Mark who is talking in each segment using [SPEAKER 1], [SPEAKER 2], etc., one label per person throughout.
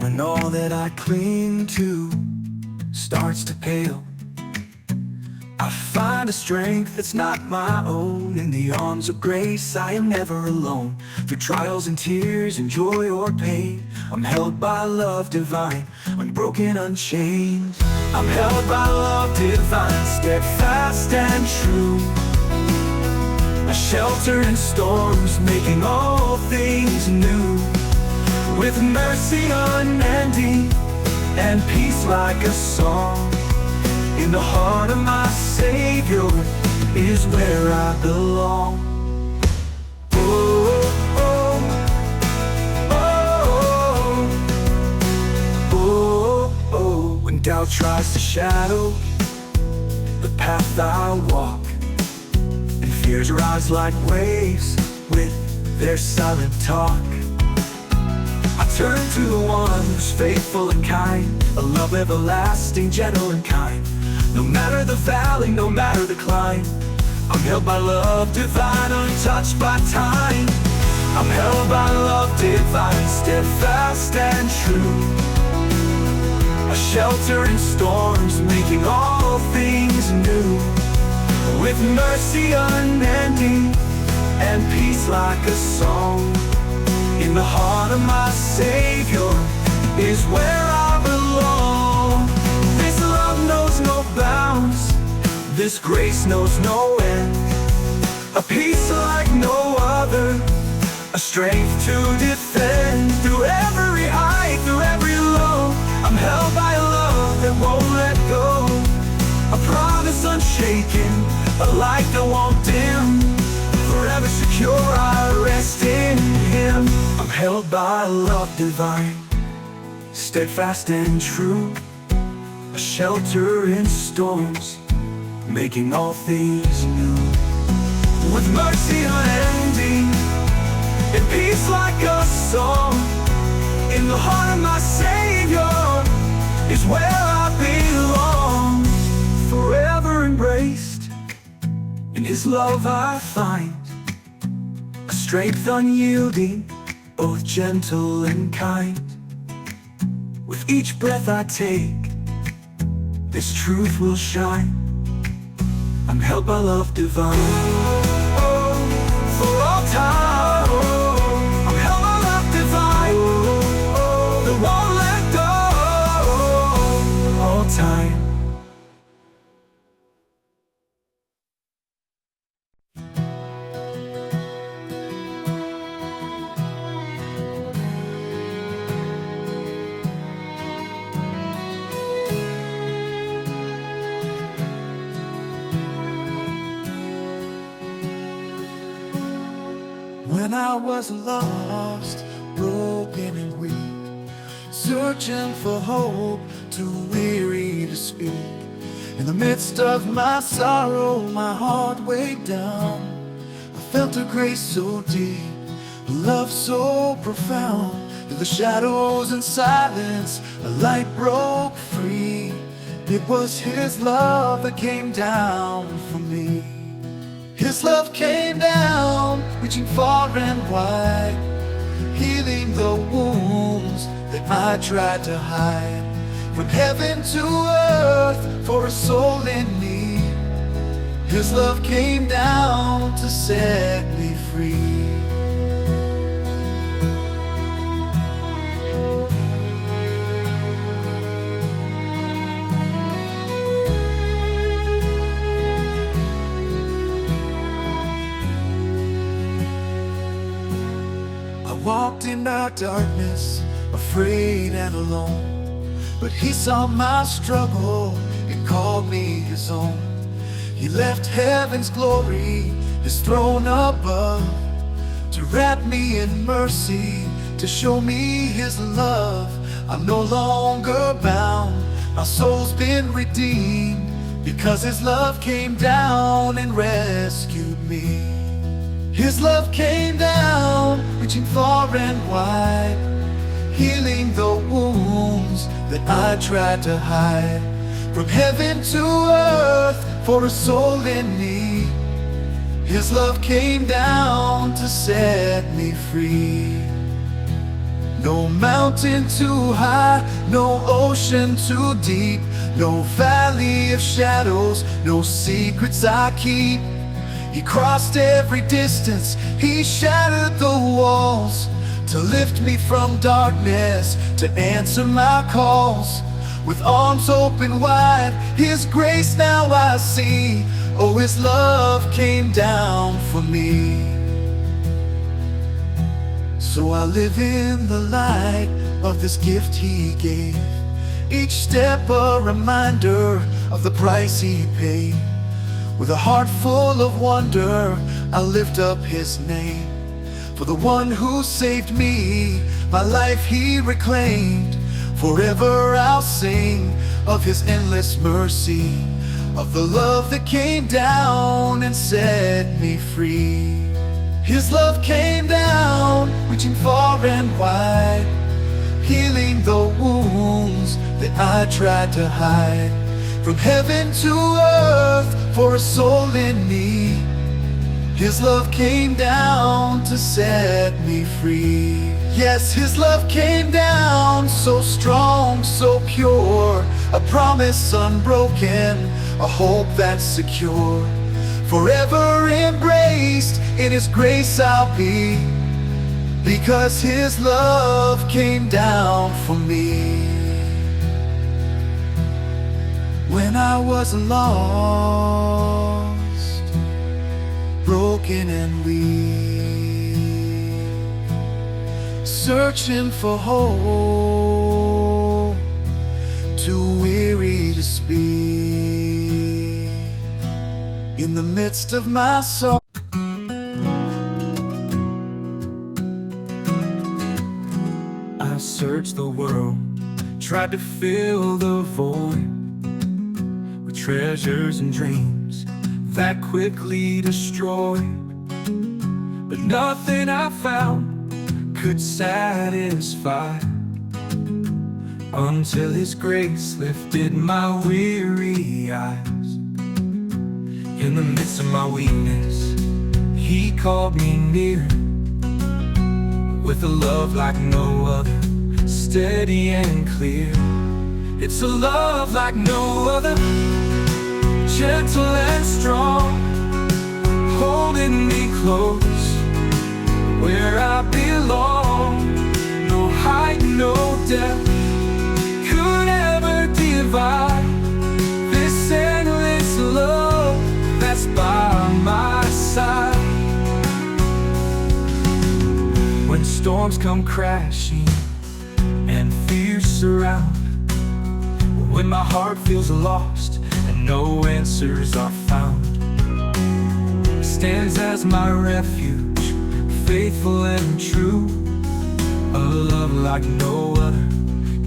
[SPEAKER 1] when all that I cling to starts to pale. I find a strength that's not my own. In the arms of grace I am never alone. Through trials and tears and joy or pain, I'm held by love divine, unbroken, unchained. I'm held by love divine, steadfast and true. A shelter in storms, making all things new. With mercy unending and peace like a song, in the heart of my Savior is where I belong. Oh, oh, oh, oh, oh, oh. When doubt tries to shadow the path I walk, and fears rise like waves with their silent talk, I turn to the one who's faithful and kind, a love everlasting, gentle and kind. No matter the valley, no matter the climb, I'm held by love divine, untouched by time. I'm held by love divine, steadfast and true. A shelter in storms, making all things new. With mercy unending and peace like a song, in the heart of my Savior is where I belong. This love knows no bounds, this grace knows no end. A peace like no other, a strength to defend. Through every high, through every low, I'm held by a love that won't let go. A promise unshaken, a light that won't dim. Forever secure I rest in Him. I'm held by love divine, steadfast and true. A shelter in storms, making all things new. With mercy unending and peace like a song, in the heart of my Savior is where I belong. Forever embraced, in His love I find a strength unyielding, both gentle and kind. With each breath I take, this truth will shine. I'm held by love divine, oh, for all time. Oh, I'm held by love divine, oh, that won't let go, all time.
[SPEAKER 2] When I was lost, broken and weak, searching for hope, too weary to speak. In the midst of my sorrow, my heart weighed down. I felt a grace so deep, a love so profound. In the shadows and silence, a light broke free. It was His love that came down for me. His love came down, reaching far and wide, healing the wounds that I tried to hide. From heaven to earth for a soul in need, His love came down to set me free. Walked in the darkness, afraid and alone, but He saw my struggle and called me His own. He left heaven's glory, His throne above, to wrap me in mercy, to show me His love. I'm no longer bound, my soul's been redeemed, because His love came down and rescued me. His love came down, reaching far and wide, healing the wounds that I tried to hide. From heaven to earth for a soul in need, His love came down to set me free. No mountain too high, no ocean too deep, no valley of shadows, no secrets I keep. He crossed every distance, he shattered the walls, to lift me from darkness, to answer my calls. With arms open wide, his grace now I see. Oh, his love came down for me. So I live in the light of this gift he gave, each step a reminder of the price he paid. With a heart full of wonder, I lift up his name. For the one who saved me, my life he reclaimed. Forever I'll sing of his endless mercy, of the love that came down and set me free. His love came down, reaching far and wide, healing the wounds that I tried to hide. From heaven to earth for a soul in need, his love came down to set me free. Yes, his love came down, so strong, so pure, a promise unbroken, a hope that's secure. Forever embraced in his grace I'll be, because his love came down for me. When I was lost, broken and weak, searching for hope, too weary to speak, in the midst of my sorrow,
[SPEAKER 1] I searched the world, tried to fill the void with treasures and dreams that quickly destroy. But nothing I found could satisfy, until his grace lifted my weary eyes. In the midst of my weakness, he called me near, with a love like no other, steady and clear. It's a love like no other, gentle and strong, holding me close where I belong. No height, no depth could ever divide this endless love that's by my side. When storms come crashing and fears surround, when my heart feels lost and no answers are found, he stands as my refuge, faithful and true, a love like no other,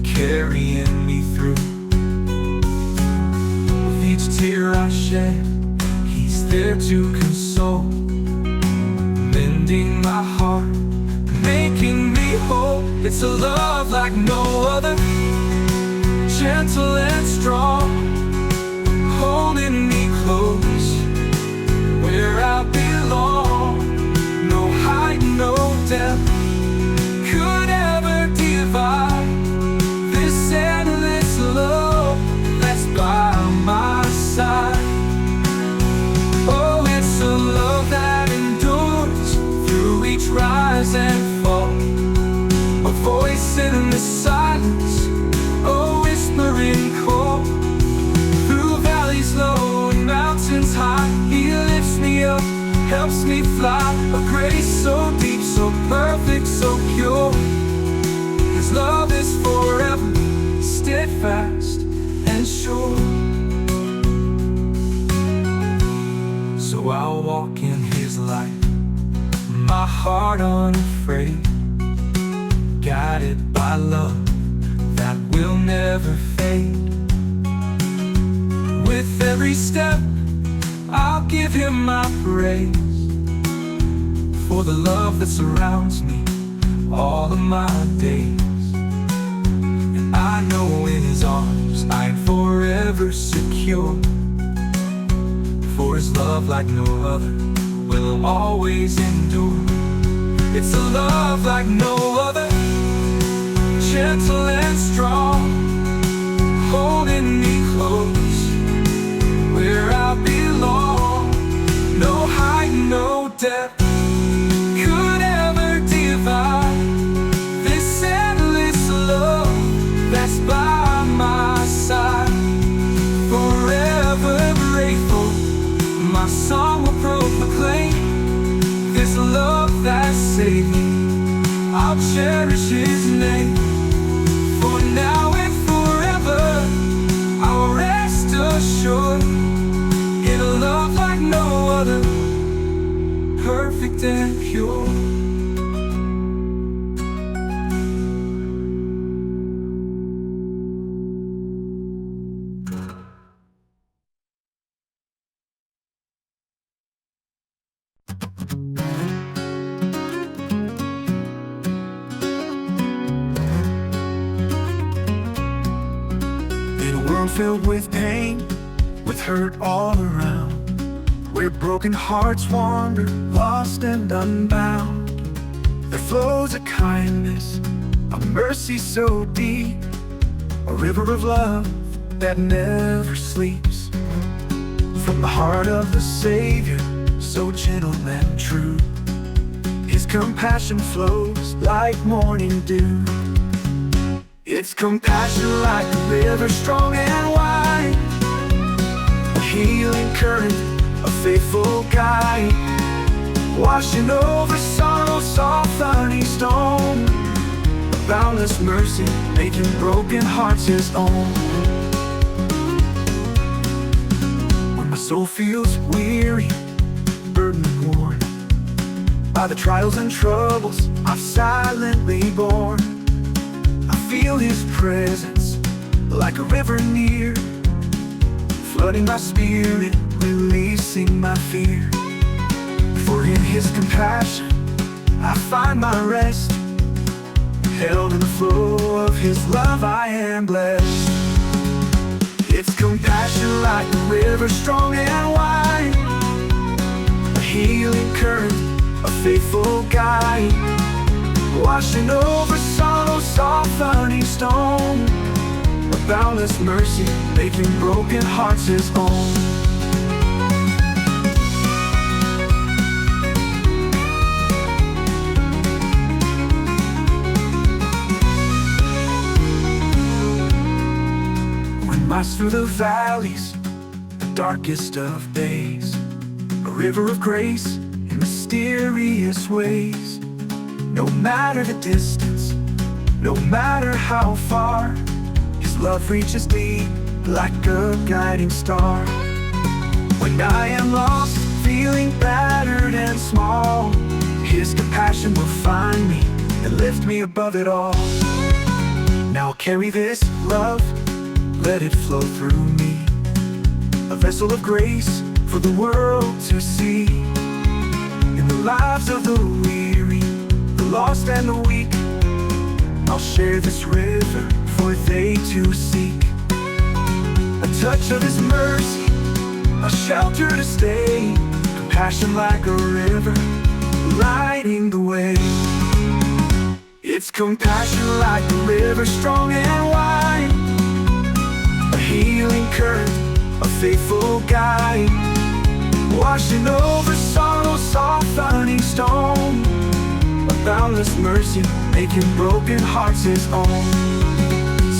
[SPEAKER 1] carrying me through. With each tear I shed, he's there to console, mending my heart, making me whole. It's a love like no other, gentle and strong, holding me close where I belong. No height, no depth could ever divide this endless love that's by my side. Oh, it's a love that endures through each rise and fall, a voice in the silence, a whispering call. Through valleys low and mountains high, he lifts me up, helps me fly. A grace so deep, so perfect, so pure. His love is forever, steadfast and sure. So I'll walk in his light, my heart unafraid, guided by love that will never fade. With every step, I'll give him my praise, for the love that surrounds me all of my days. And I know in his arms I'm forever secure, for his love like no other will always endure. It's a love like no other, gentle and strong, holding me close where I belong. No height, no depth could ever divide this endless love that's by my side. Forever grateful, my song will proclaim this love that saved me. I'll cherish His name. For now and forever, I'll rest assured in a love like no other, perfect and pure.
[SPEAKER 2] In a world filled with pain, with hurt all around, where broken hearts wander, lost and unbound, there flows a kindness, a mercy so deep, a river of love that never sleeps. From the heart of the Savior, so gentle and true, His compassion flows like morning dew. It's compassion like a river strong and wide, a healing current, a faithful guide, washing over sorrow's soft thorny stone, a boundless mercy making broken hearts His own. When my soul feels weary, burdened and worn by the trials and troubles I've silently borne, I feel His presence like a river near, flooding my spirit, releasing my fear. For in His compassion I find my rest, held in the flow of His love I am blessed. It's compassion like a river strong and wide, a healing current, a faithful guide, washing over sorrow's soft thorny stone, a boundless mercy making broken hearts His own. When miles through the valleys, the darkest of days, a river of grace in mysterious ways. No matter the distance, no matter how far, His love reaches deep like a guiding star. When I am lost, feeling battered and small, His compassion will find me and lift me above it all. Now I'll carry this love, let it flow through me, a vessel of grace for the world to see. In the lives of the weary, the lost and the weak, I'll share this river for they to seek. A touch of His mercy, a shelter to stay, compassion like a river, lighting the way. It's compassion like a river strong and wide, a healing current, a faithful guide, washing over sorrow's soft thorny stone, a boundless mercy making broken hearts His own.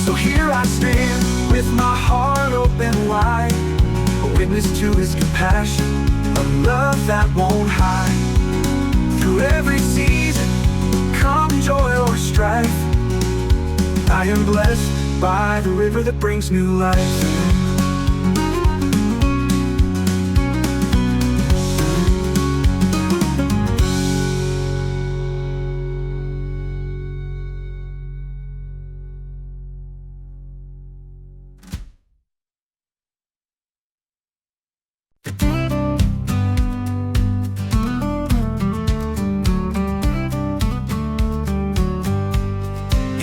[SPEAKER 2] So here I stand with my heart open wide, a witness to His compassion, a love that won't hide. Through every season, come joy or strife, I am blessed by the river that brings new life.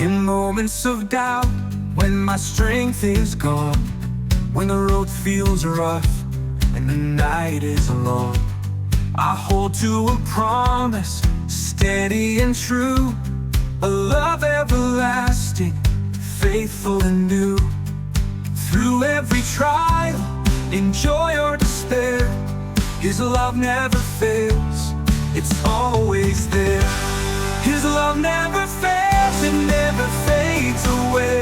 [SPEAKER 2] In moments of doubt, when my strength is gone, when the road feels rough and the night is long, I hold to a promise, steady and true, a love everlasting
[SPEAKER 1] faithful and new. Through every trial, in joy or despair, His love never fails, it's always there. His love never fails, it never fades away.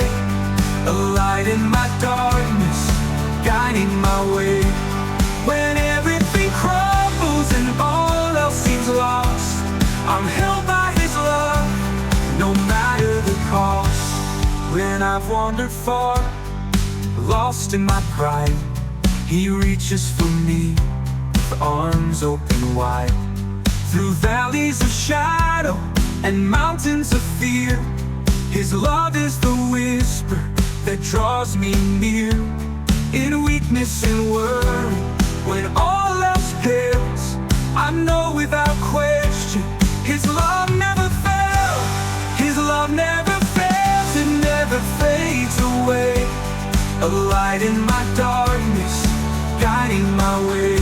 [SPEAKER 1] A light in my darkness, guiding my way. When everything crumbles and all else seems lost, I'm held by His love, no matter the cost. When I've wandered far, lost in my pride, He reaches for me with arms open wide. Through valleys of shadow and mountains of fear, His love is the whisper that draws me near. In weakness and worry, when all else fails, I know without question His love never fails. His love never fails, it never fades away. A light in my darkness, guiding my way.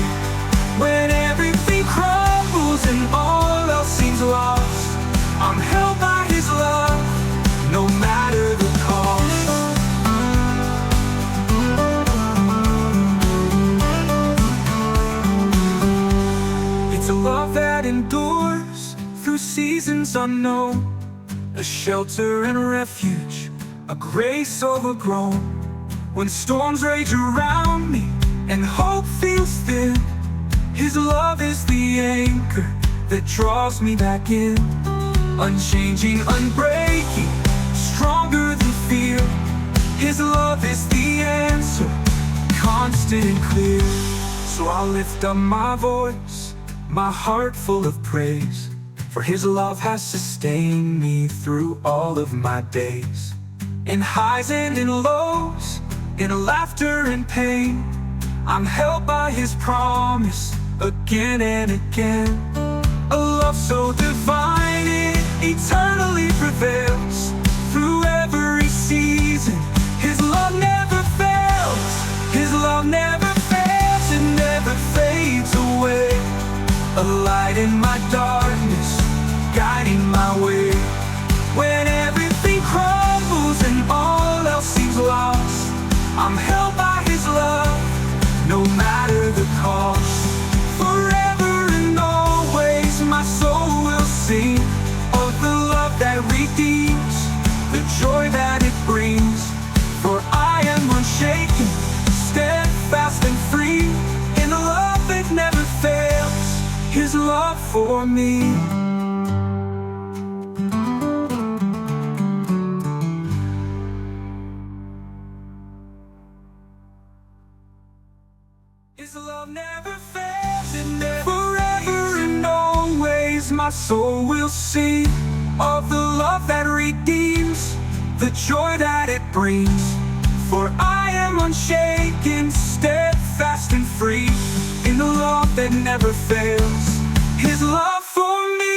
[SPEAKER 1] When everything crumbles and all else seems lost, I'm held by His love, no matter the cost. It's a love that endures through seasons unknown, a shelter and refuge, a grace overgrown. When storms rage around me and hope feels thin, His love is the anchor that draws me back in. Unchanging, unbreaking, stronger than fear, His love is the answer, constant and clear. So I'll lift up my voice, my heart full of praise, for His love has sustained me through all of my days. In highs and in lows, in laughter and pain, I'm held by His promise again and again. A love so divine, it eternally prevails. Through every season, His love never fails. His love never fails, it never fades away. A light in my darkness, guiding my way. When everything crumbles and all else seems lost, I'm held by His love, no matter the cost. Forever and always my soul will sing of the love that redeems, the joy that it brings. For I am unshaken, steadfast and free, in a love that never fails, His love for me. His love never fails, it never forever and always my soul will sing of the love that redeems, the joy that it brings. For I am unshaken, steadfast and free, in the love that never fails, His love for me.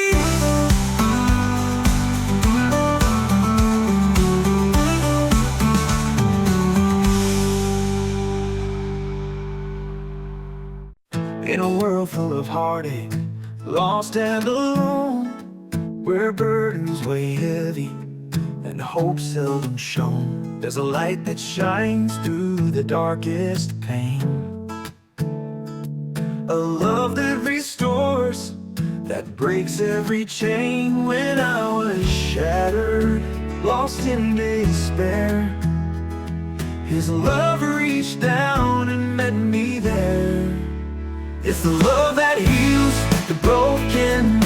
[SPEAKER 2] In a world full of heartache, lost and alone, where burdens weigh heavy and hope seldom shown, there's a light that shines through the darkest pain. A love that restores, that breaks every chain. When I was shattered, lost in despair, His love reached down and met me there. It's the love that heals the broken,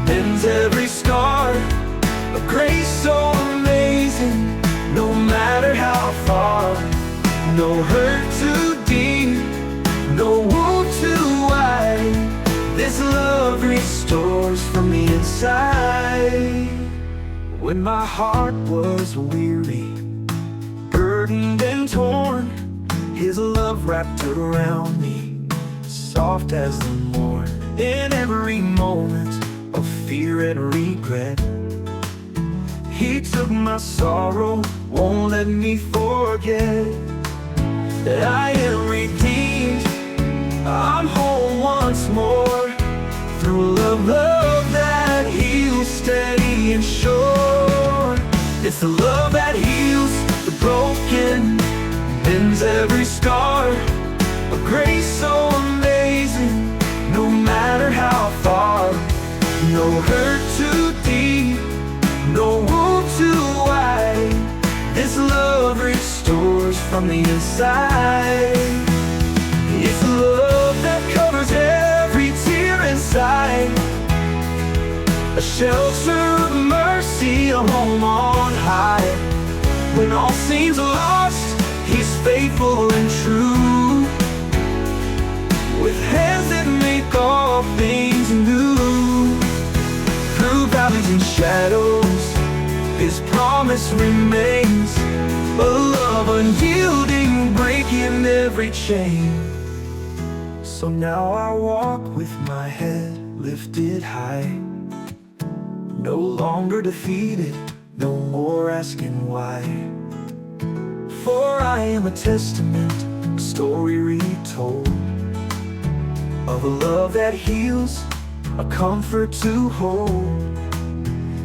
[SPEAKER 2] mends every scar, a grace so amazing, no matter how far. No hurt too deep, no wound too wide, this love restores from the inside. When my heart was weary, burdened and torn, His love wrapped around me, soft as the morn. In every moment of fear and regret, He took my sorrow, won't let me forget that I am redeemed, I'm whole once more. Through love that heals, steady and sure. It's the love that heals,
[SPEAKER 1] the broken, mends every scar. A grace so amazing, no matter how far. No hurt too deep, no wound too wide. This love restores from the inside. It's the love that covers every tear inside. A shelter of mercy, a home on high. When all seems lost, He's faithful and true, with hands that make all things new. Through valleys and shadows, His promise remains, a love unyielding, breaking every chain. So now I walk with my head lifted high, no longer defeated, no more asking why. For I am a testament, a story retold, of a love that heals, a comfort to hold.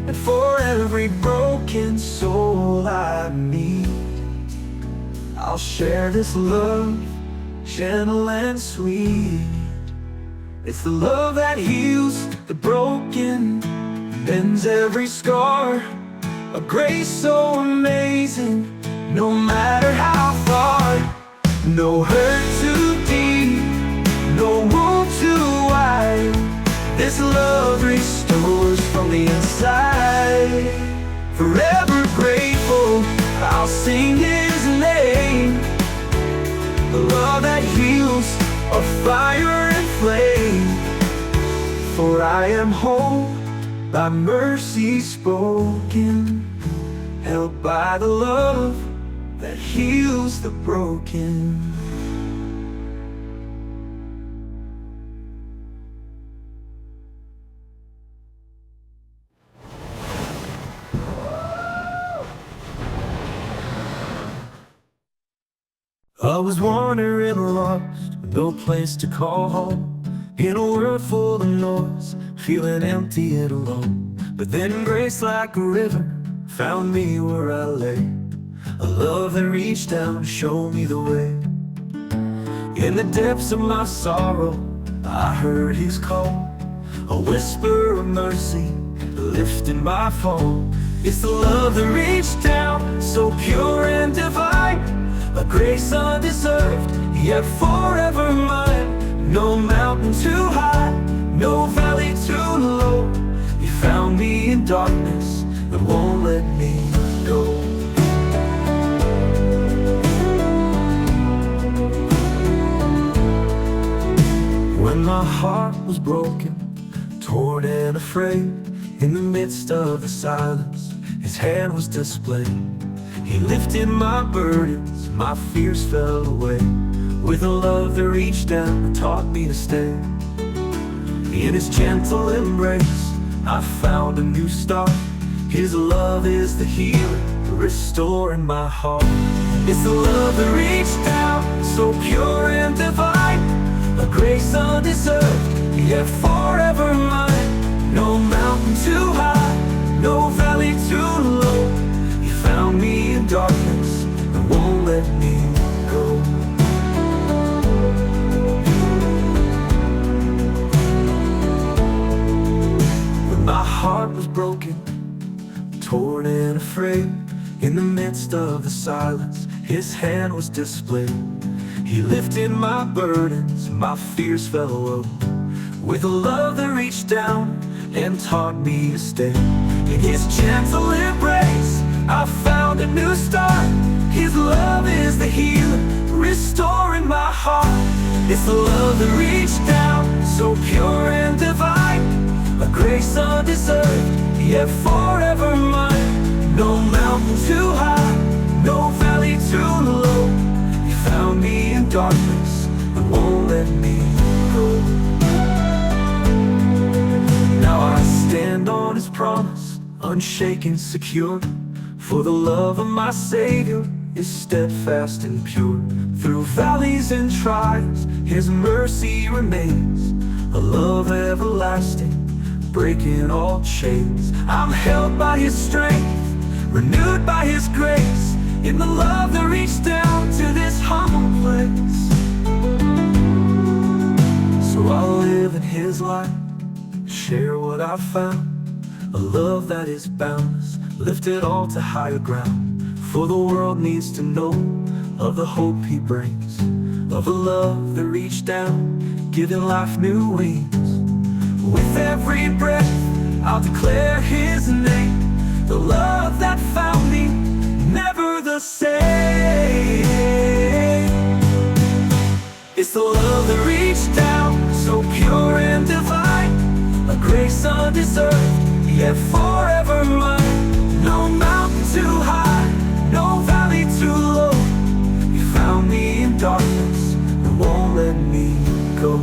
[SPEAKER 1] And for every broken soul I meet, I'll share this love, gentle and sweet. It's the love that heals the broken, mends every scar. A grace so amazing, no matter how far. No hurt too deep, no wound too wide. This love restores from the inside. Forever grateful, I'll sing His name. The love that heals, a fire and flame. For I am whole, by mercy spoken, held by the love that heals the broken. I was wandering lost, with no place to call home, in a world full of noise, feeling empty and alone. But then grace like a river found me where I lay, a love that reached down, showed me the way. In the depths of my sorrow, I heard His call, a whisper of mercy, lifting my fall. It's the love that reached down, so pure and divine, a grace undeserved, yet forever mine. No mountain too high, no valley too low. You found me in darkness, but won't let me go. When my heart was broken, torn and afraid, in the midst of the silence, His hand was displayed. He lifted my burdens, my fears fell away, with a love that reached down and taught me to stay. In His gentle embrace, I found a new start. His love is the healer, restoring my heart. It's the love that reached down, so pure and divine, a grace undeserved, yet forever mine. No mountain too high, no valley too low. You found me in darkness and won't let me go. When my heart was broken, torn and afraid, in the midst of the silence, His hand was displayed. He lifted my burdens, my fears fell low, with a love that reached down and taught me to stay. In His gentle embrace, I found a new start. His love is the healer, restoring my heart. It's the love that reached down, so pure and divine, a grace undeserved, yet forever mine. No mountain too high, no valley too low. You found me in darkness, but won't let me go. Now I stand on His promise, unshaken, secure, for the love of my Savior is steadfast and pure. Through valleys and trials, His mercy remains, a love everlasting, breaking all chains. I'm held by His strength, renewed by His grace, in in the love that reached down to this humble place. So I'll live in His light, share what I've found, a love that is boundless, lift it all to higher ground. For the world needs to know of the hope He brings, of a love that reached down, giving life new wings. With every breath I'll declare His name, the love that found me, never the same. It's the love that reached down, so pure and divine, a grace undeserved, yet forever mine. No mountain too high, no valley too low. You found me in darkness and won't let me go.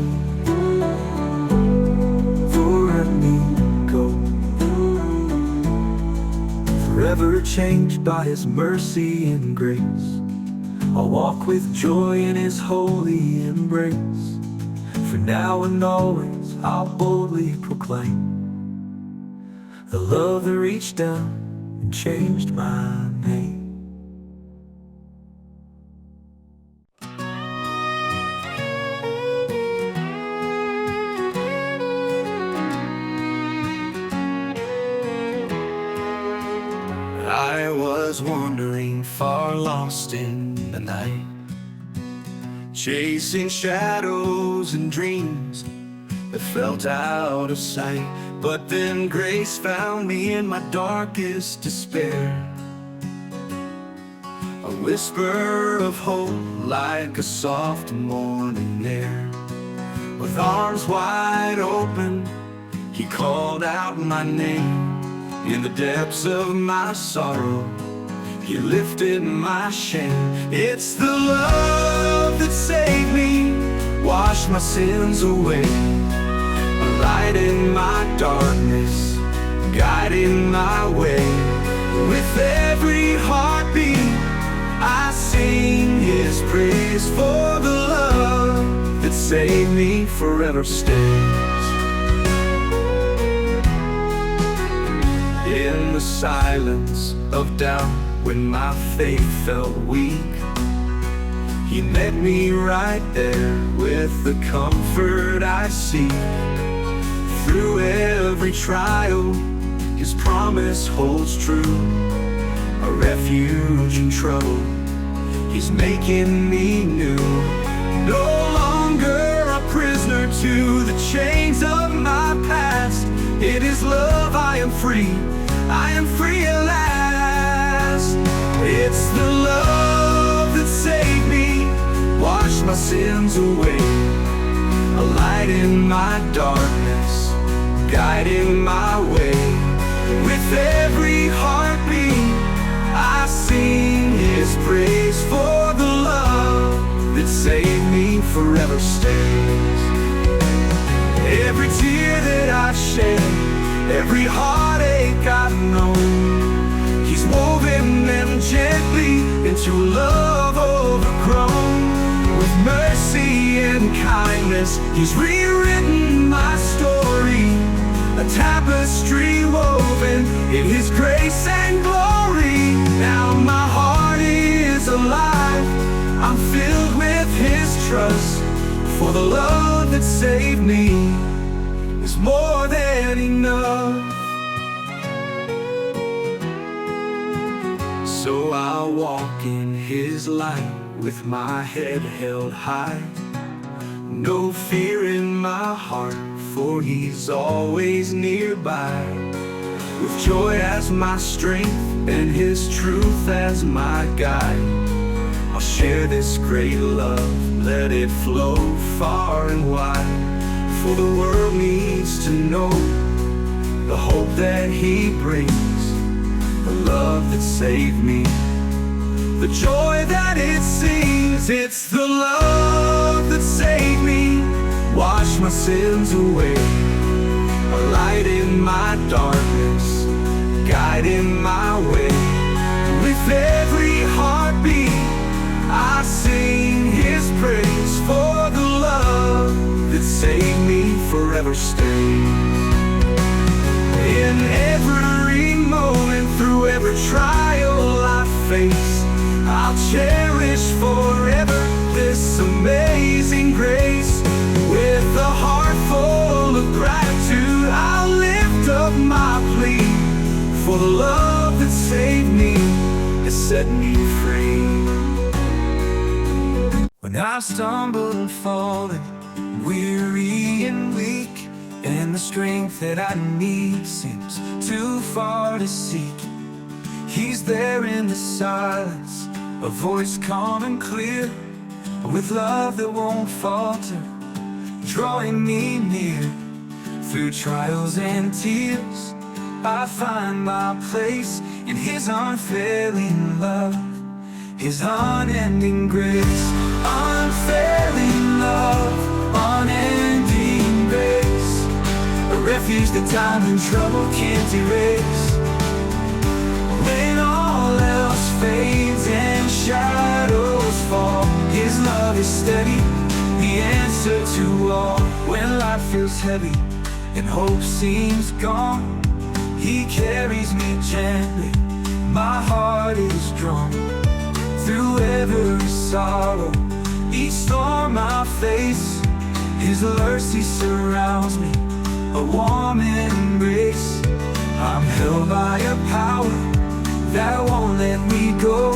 [SPEAKER 1] Won't let me go. Forever changed by His mercy and grace, I'll walk with joy in His holy embrace. For now and always I'll boldly proclaim the love that reached down and changed my name.
[SPEAKER 2] I was wandering far, lost in the night, chasing shadows and dreams that felt out of sight. But then grace found me in my darkest despair, a whisper of hope like a soft morning air. With arms wide open, He called out my name. In the depths of my sorrow, He lifted my shame. It's the love that saved me, washed my sins away, a light in my darkness, guiding my way. With every heartbeat I sing His praise, for the love that saved me forever stays. In the silence of doubt, when my faith felt weak, He met me right there with the comfort I seek. Through every trial, His promise holds true, a refuge in trouble, He's making me new. No longer a prisoner to the chains of my past. In His love I am free, I am free at last. It's the love that saved me, washed my sins away, a light in my darkness, guiding my way. With every heartbeat I sing His praise, for the love that saved me forever stays. Every tear that I've shed, every heartache I've known, He's woven them gently into love overgrown. With mercy and kindness He's rewritten my story, a tapestry woven in His grace and glory. Now my heart is alive, I'm filled with His trust, for the love that saved me is more than enough. So I'll walk in His light with my head held high, no fear in my heart, for He's always nearby. With joy as my strength and His truth as my guide, I'll share this great love, let it flow far and wide. For the world needs to know the hope that He brings, the love that saved me, the joy that it sings. It's the love that saved me, washed my sins away, a light in my darkness, guiding my way. With every heartbeat I sing His praise, for the love that saved me forever stays. In every moment, through every trial I face,
[SPEAKER 1] I'll cherish forever this amazing grace. With a heart full of gratitude, I'll lift up my plea for the love that saved me, has set me free. When I've stumbled and fallen, weary and weak, and the strength that I need seems too far to seek, He's there in the silence, a voice calm and clear, with love that won't falter, drawing me near. Through trials and tears, I find my place in His unfailing love, His unending grace. Unfailing love, unending grace, a refuge that time and trouble can't erase. When all else fades and shadows fall, His love is steady, the answer to all. When life feels heavy and hope seems gone, He carries me gently, my heart is drawn. Through every sorrow, each storm I face, His mercy surrounds me, a warm embrace. I'm held by a power that won't let me go,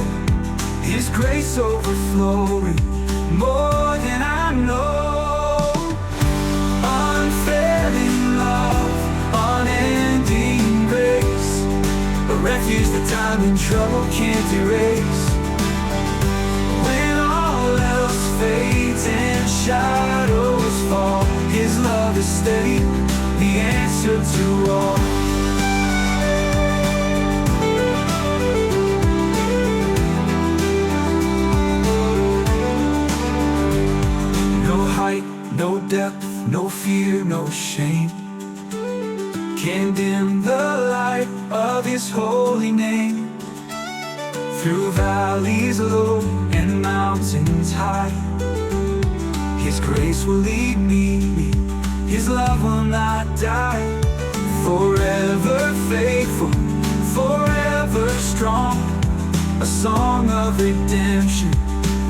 [SPEAKER 1] His grace overflowing more than I know. Unfailing love, unending grace, a refuge that time and trouble can't erase. When all else fades and shadows fall, His love is steady, the answer to all. No depth, no fear, no shame can dim the light of His holy name. Through valleys low and mountains high, His grace will lead me, His love will not die. Forever faithful, forever strong, a song of redemption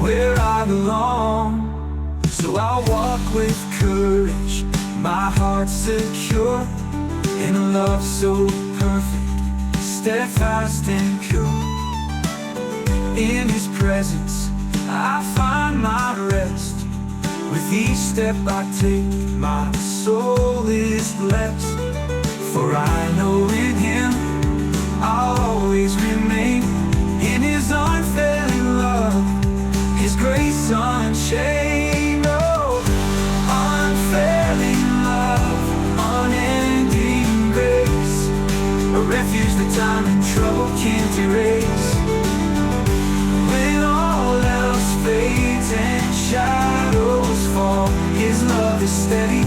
[SPEAKER 1] where I belong. So I'll walk with courage, my heart secure, in a love so perfect, steadfast and pure. In His presence I find my rest, with each step I take my soul is blessed. For I know in Him I'll always remain, in His unfailing love, His grace unchained. A refuge that time and trouble can't erase. When all else fades and shadows fall, His love is steady,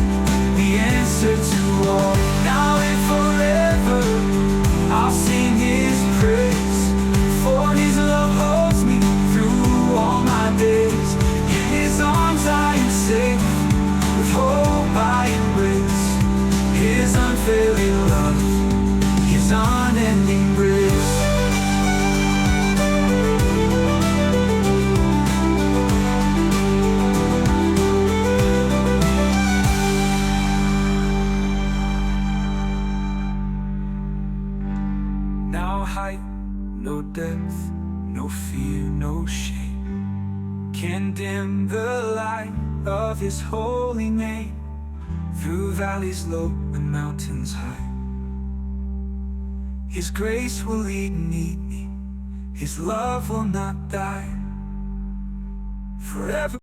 [SPEAKER 1] the answer to all. Now and forever I'll sing His praise, for His love holds me through all my days. In His arms I am safe, with hope I embrace His unfailing love, His unending grace. Now height, no depth, no fear, no shame can dim the light of His holy name. Through valleys low and mountains high, His grace will lead me, His love will not die. Forever